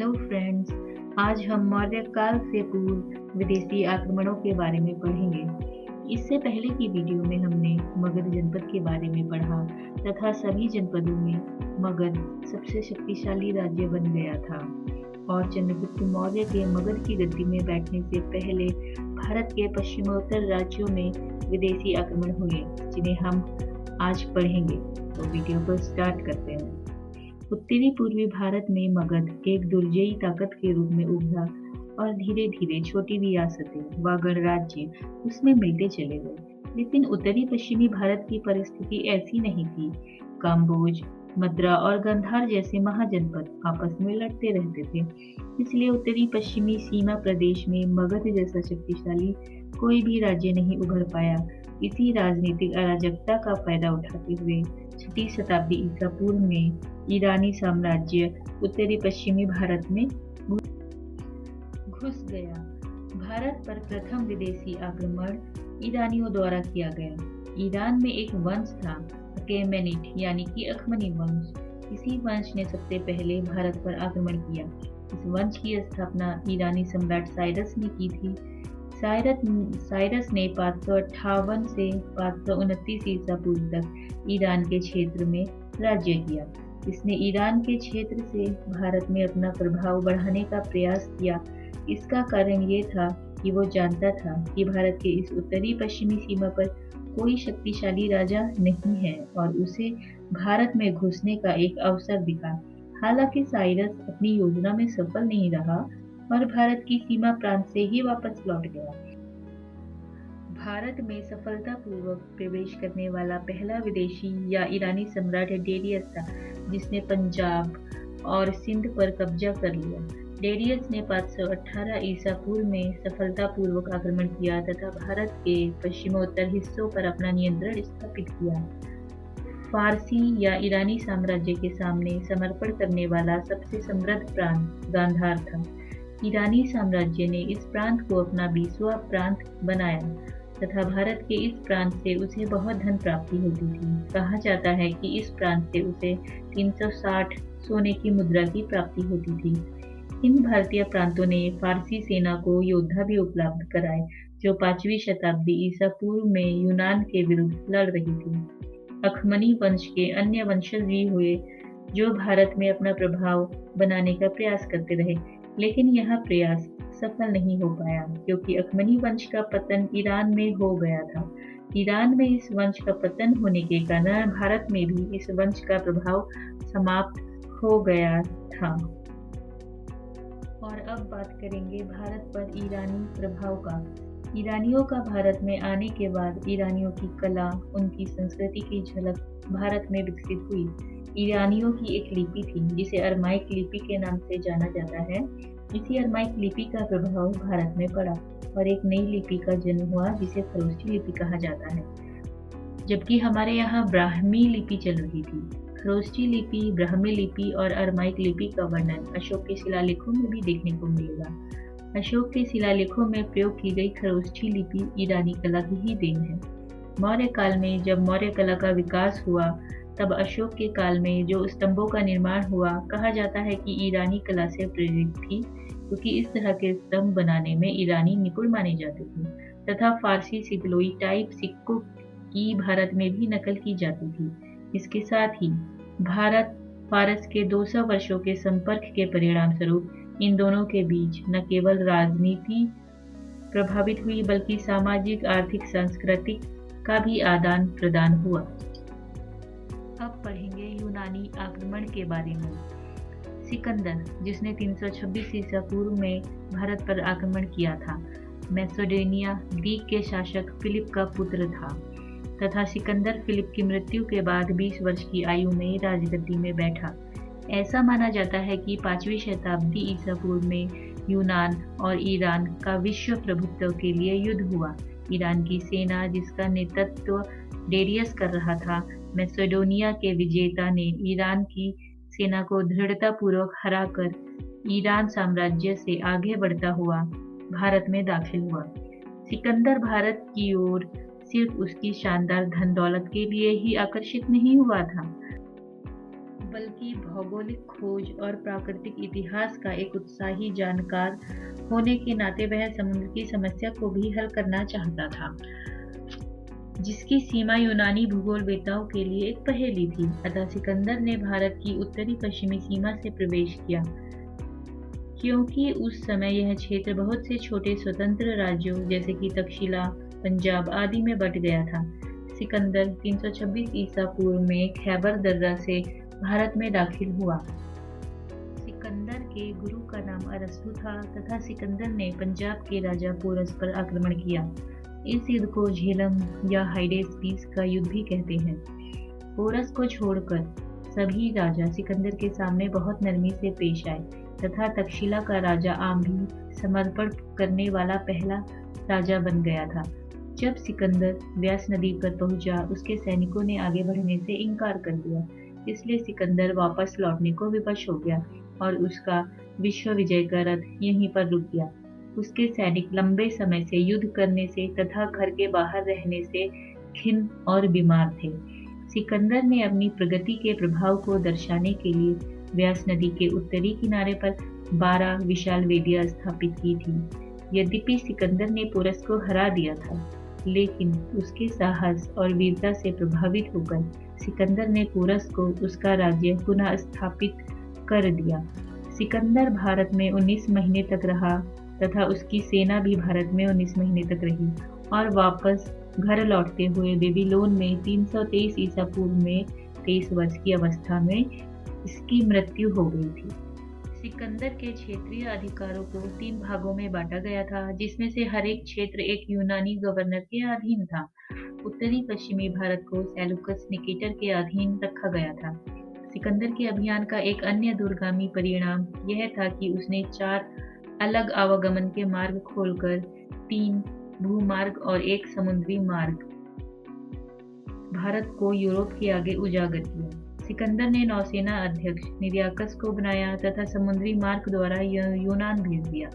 Hello friends. आज हम मौर्य काल से पूर्व विदेशी आक्रमणों के बारे में पढ़ेंगे। इससे पहले की वीडियो में हमने मगध जनपद के बारे में पढ़ा तथा सभी जनपदों में मगध सबसे शक्तिशाली राज्य बन गया था और चंद्रगुप्त मौर्य के मगध की गद्दी में बैठने से पहले भारत के पश्चिमोत्तर राज्यों में विदेशी आक्रमण हुए, जिन्हें हम आज पढ़ेंगे। तो वीडियो को स्टार्ट करते हैं। उत्तरी पूर्वी भारत में मगध एक दुर्जयी ताकत के रूप में उभरा और धीरे धीरे छोटी रियासतें व गणराज्य उसमें मिलते चले गए। लेकिन उत्तरी पश्चिमी भारत की परिस्थिति ऐसी नहीं थी। काम्बोज, मद्रा और गंधार जैसे महाजनपद आपस में लड़ते रहते थे। इसलिए उत्तरी पश्चिमी सीमा प्रदेश में मगध जैसा शक्तिशाली कोई भी राज्य नहीं उभर पाया। इसी राजनीतिक अराजकता का फायदा उठाते हुए 6वीं शताब्दी ईसा पूर्व में ईरानी साम्राज्य उत्तरी पश्चिमी भारत में घुस गया। भारत पर प्रथम विदेशी आक्रमण ईरानियों द्वारा किया गया। ईरान में एक वंश था, अकेमेनिड यानी कि अखमनी वंश। इसी वंश ने सबसे पहले भारत पर आक्रमण किया। इस वंश की स्थापना ईरानी सम्राट साइरस ने की थी। साइरस ने 558 से 529 ईसा पूर्व तक ईरान के क्षेत्र में राज्य किया। इसने ईरान के क्षेत्र से भारत में अपना प्रभाव बढ़ाने का प्रयास किया। इसका कारण ये था कि वो जानता था कि भारत के इस उत्तरी पश्चिमी सीमा पर कोई शक्तिशाली राजा नहीं है और उसे भारत में घुसने का एक अवसर दिखा। हालांकि साइरस अपनी योजना में सफल नहीं रहा और भारत की सीमा प्रांत से ही वापस लौट गया। भारत में सफलतापूर्वक प्रवेश करने वाला पहला विदेशी या ईरानी सम्राट डेरियस था, जिसने पंजाब और सिंध पर कब्जा कर लिया। डेरियस ने 518 ईसा पूर्व में सफलतापूर्वक आक्रमण किया तथा भारत के पश्चिमोत्तर हिस्सों पर अपना नियंत्रण स्थापित किया। फारसी या ईरानी साम्राज्य के सामने समर्पण करने वाला सबसे समृद्ध प्रांत गांधार था। ईरानी साम्राज्य ने इस प्रांत को अपना 20वां प्रांत बनाया तथा भारत के इस प्रांत से उसे बहुत धन प्राप्ति होती थी। कहा जाता है कि इस प्रांत से उसे 360 सोने की मुद्रा की प्राप्ति होती थी। इन भारतीय प्रांतों ने फारसी सेना को योद्धा भी उपलब्ध कराए, जो 5वीं शताब्दी ईसा पूर्व में यूनान के विरुद्ध लड़ रही थी। अखमनी वंश के अन्य वंशज भी हुए, जो भारत में अपना प्रभाव बनाने का प्रयास करते रहे, लेकिन यह प्रयास सफल नहीं हो पाया क्योंकि अखमनी वंश का पतन ईरान में हो गया था। ईरान में इस वंश का पतन होने के कारण भारत में भी इस वंश का प्रभाव समाप्त हो गया था। और अब बात करेंगे भारत पर ईरानी प्रभाव का। ईरानियों का भारत में आने के बाद ईरानियों की कला, उनकी संस्कृति की झलक भारत में विकसित हुई। ईरानियों की एक लिपि थी जिसे अरमाइक लिपि के नाम से जाना जाता है। इसी अरमाइक लिपि का प्रभाव भारत में पड़ा और एक नई लिपि का जन्म हुआ जिसे खरोष्ठी लिपि कहा जाता है, जबकि हमारे यहाँ ब्राह्मी लिपि चल रही थी। खरोष्ठी लिपि, ब्राह्मी लिपि और अरमाइक लिपि का वर्णन अशोक के शिलालेखों में भी देखने को मिलेगा। अशोक के शिलालेखों में प्रयोग की गई खरोष्ठी लिपि ईरानी कला की ही देन है। मौर्य काल में जब मौर्य कला का विकास हुआ, तब अशोक के काल में जो स्तंभों का निर्माण हुआ, कहा जाता है कि ईरानी कला से प्रेरित थी, क्योंकि इस तरह के स्तंभ बनाने में ईरानी निपुण माने जाते थे तथा फारसी सितलोई टाइप सिक्कों की भारत में भी नकल की जाती थी। इसके साथ ही भारत फारस के 200 वर्षों के संपर्क के परिणाम स्वरूप इन दोनों के बीच न केवल राजनीति प्रभावित हुई बल्कि सामाजिक, आर्थिक, सांस्कृतिक का भी आदान प्रदान हुआ। अब पढ़ेंगे यूनानी आक्रमण के बारे में। सिकंदर, जिसने 326 ईसा पूर्व में भारत पर आक्रमण किया था, मैसेडोनिया ग्रीक के शासक फिलिप का पुत्र था तथा सिकंदर फिलिप की मृत्यु के बाद 20 वर्ष की आयु में राजगद्दी में बैठा। ऐसा माना जाता है कि 5वीं शताब्दी ईसा पूर्व में यूनान और ईरान का विश्व प्रभुत्व के लिए युद्ध हुआ। ईरान की सेना, जिसका नेतृत्व डेरियस कर रहा था, मैसेडोनिया के विजेता ने ईरान की सेना को दृढ़तापूर्वक हराकर ईरान साम्राज्य से आगे बढ़ता हुआ भारत में दाखिल हुआ। सिकंदर भारत की ओर सिर्फ उसकी शानदार धन दौलत के लिए ही आकर्षित नहीं हुआ था, बल्कि भौगोलिक खोज और प्राकृतिक इतिहास का एक उत्साही जानकार होने के नाते वह समुद्र की समस्या को भी हल करना चाहता था, जिसकी सीमा यूनानी भूगोलवेत्ताओं के लिए एक पहेली थी। अतः सिकंदर ने भारत की उत्तरी पश्चिमी सीमा से प्रवेश किया, क्योंकि उस समय यह क्षेत्र बहुत से छोटे स्वतंत्र राज्यों जैसे कि तक्षशिला, पंजाब आदि में बट गया था। सिकंदर 326 ईसा पूर्व में खैबर दर्रा से भारत में दाखिल हुआ। सिकंदर के गुरु का नाम अरस्तु था तथा सिकंदर ने पंजाब के राजा पोरस पर आक्रमण किया। इस युद्ध को झेलम या हाइडेस्पीस का युद्ध भी कहते हैं। पोरस को छोड़कर सभी राजा सिकंदर के सामने बहुत नरमी से पेश आए तथा तक्षशिला का राजा आम भी समर्पण करने वाला पहला राजा बन गया था। जब सिकंदर व्यास नदी पर पहुंचा, उसके सैनिकों ने आगे बढ़ने से इनकार कर दिया, इसलिए सिकंदर वापस लौटने को विवश हो गया और उसका विश्व विजय का रथ यहीं पर रुक गया। उसके सैनिक लंबे समय से युद्ध करने से तथा घर के बाहर रहने से खिन्न और बीमार थे। सिकंदर ने अपनी प्रगति के प्रभाव को दर्शाने के लिए व्यास नदी के उत्तरी किनारे पर 12 विशाल वेदियां स्थापित की थी। यद्यपि सिकंदर ने पोरस को हरा दिया था, लेकिन उसके साहस और वीरता से प्रभावित होकर सिकंदर ने पोरस को उसका राज्य पुनः स्थापित कर दिया। सिकंदर भारत में 19 महीने तक रहा तथा उसकी सेना भी भारत में 19 महीने तक रही और वापस घर लौटते हुए बेबीलोन में 323 ईसा पूर्व में 23 वर्ष की अवस्था में इसकी मृत्यु हो गई थी। सिकंदर के क्षेत्रीय अधिकारों को 3 भागों में बांटा गया था, जिसमें से हर एक क्षेत्र एक यूनानी गवर्नर के अधीन था। उत्तरी पश्चिमी भारत को सेलुकस निकेटर के अधीन रखा गया था। सिकंदर के अभियान का एक अन्य दूरगामी परिणाम यह था कि उसने 4 अलग आवागमन के मार्ग खोलकर 3 भूमार्ग और 1 समुद्री मार्ग भारत को यूरोप के आगे उजागर किया। सिकंदर ने नौसेना अध्यक्ष निर्याकस को बनाया तथा समुद्री मार्ग द्वारा यूनान भेज दिया।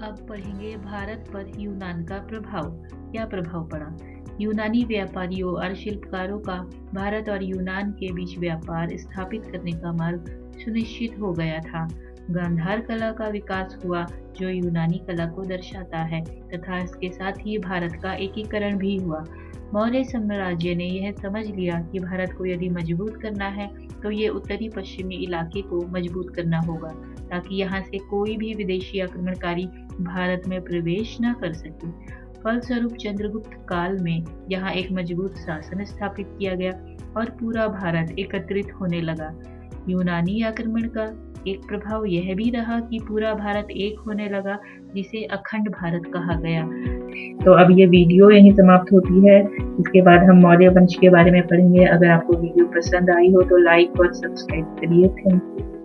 अब पढ़ेंगे भारत पर यूनान का प्रभाव। क्या प्रभाव पड़ा? यूनानी व्यापारियों और शिल्पकारों का भारत और यूनान के बीच व्यापार स्थापित करने का मार्ग सुनिश्चित हो गया था। गांधार कला का विकास हुआ, जो यूनानी कला को दर्शाता है, तथा इसके साथ ही भारत का एकीकरण भी हुआ। मौर्य साम्राज्य ने यह समझ लिया कि भारत को यदि मजबूत करना है तो ये उत्तरी पश्चिमी इलाके को मजबूत करना होगा, ताकि यहाँ से कोई भी विदेशी आक्रमणकारी भारत में प्रवेश न कर सके। फलस्वरूप चंद्रगुप्त काल में यहाँ एक मजबूत शासन स्थापित किया गया और पूरा भारत एकत्रित होने लगा। यूनानी आक्रमण का एक प्रभाव यह भी रहा कि पूरा भारत एक होने लगा, जिसे अखंड भारत कहा गया। तो अब ये वीडियो यहीं समाप्त होती है। इसके बाद हम मौर्य वंश के बारे में पढ़ेंगे। अगर आपको वीडियो पसंद आई हो तो लाइक और सब्सक्राइब करिए। Thank you.